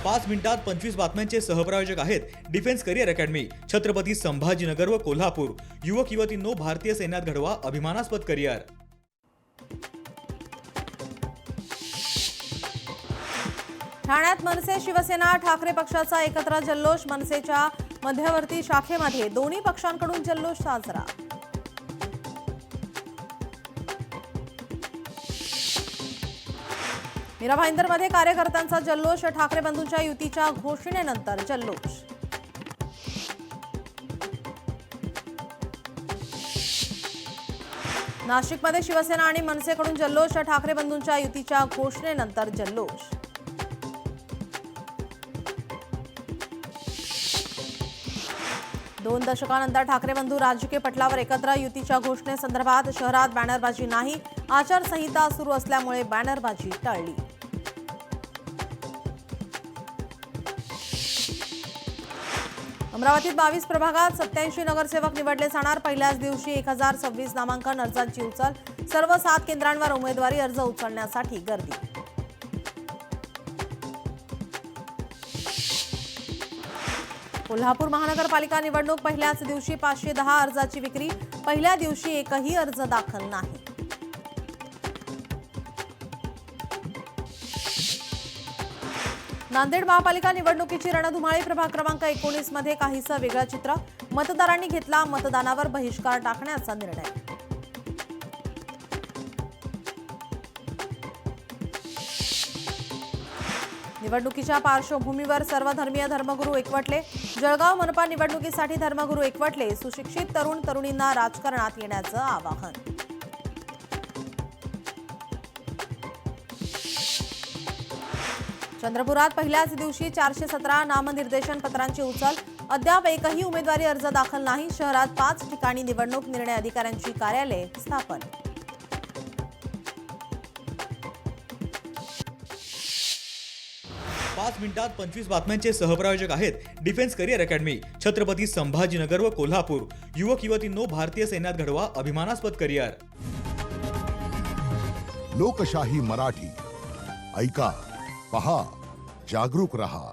5 मिनिटात 25 बातम्यांचे सहप्रायोजक आहेत defence career academy, Chhatrapati Sambhajinagar व कोल्हापूर। युवक युवतींनो, भारतीय सैन्यात घडवा अभिमानास्पद करिअर। ठाण्यात मनसे शिवसेना ठाकरे पक्षाचा एकत्र जल्लोष। मनसेच्या मध्यवर्ती शाखेमध्ये दोन्ही पक्षांकडून जल्लोष साजरा। मीरा भाईंदरमध्ये कार्यकर्त्यांचा जल्लोष। ठाकरे बंधूंच्या युतीच्या घोषणेनंतर जल्लोष। नाशिकमध्ये शिवसेना आणि मनसेकडून जल्लोष। ठाकरे बंधूंच्या युतीच्या घोषणेनंतर जल्लोष। दोन दशकानंतर ठाकरे बंधू राजकीय पटलावर एकत्र। युतीच्या घोषणेसंदर्भात शहरात बॅनरबाजी नाही। आचारसंहिता सुरू असल्यामुळे बॅनरबाजी टाळली। अमरावतीत 22 प्रभागात 87 नगरसेवक निवडले जाणार। पहिल्याच दिवशी 1026 नामांकन अर्जांची उचल। सर्व 7 केंद्रांवर उमेदवारी अर्ज उचलण्यासाठी गर्दी। कोल्हापूर महानगरपालिका निवडणूक पहिल्याच दिवशी 510 अर्जाची विक्री। पहिल्या दिवशी एकही अर्ज दाखल नाही। नांदेड महापालिका निवडणुकीची रणधुमाळी। प्रभाग क्रमांक 19 मध्ये काहीसं वेगळं चित्र। मतदारांनी घेतला मतदानावर बहिष्कार टाकण्याचा निर्णय। निवडणुकीच्या पार्श्वभूमीवर सर्व धर्मीय धर्मगुरू एकवटले। जळगाव मनपा निवडणुकीसाठी धर्मगुरू एकवटले। सुशिक्षित तरुण तरुणींना राजकारणात येण्याचं आवाहन। चंद्रपुरात पहिल्याच दिवशी 417 नामनिर्देशन पत्रांची उचल। अद्याप एकही उमेदवारी अर्ज दाखल नाही। शहरात 5 ठिकाणी निवडणूक निर्णय अधिकाऱ्यांची कार्यालये स्थापन। पाच मिनिटात 25 बातम्यांचे सहप्रायोजक आहेत defence career academy, Chhatrapati Sambhajinagar व कोल्हापूर। युवक युवतींनो, भारतीय सैन्यात घडवा अभिमानास्पद करिअर। लोकशाही मराठी ऐका, पहा, जागरूक रहा।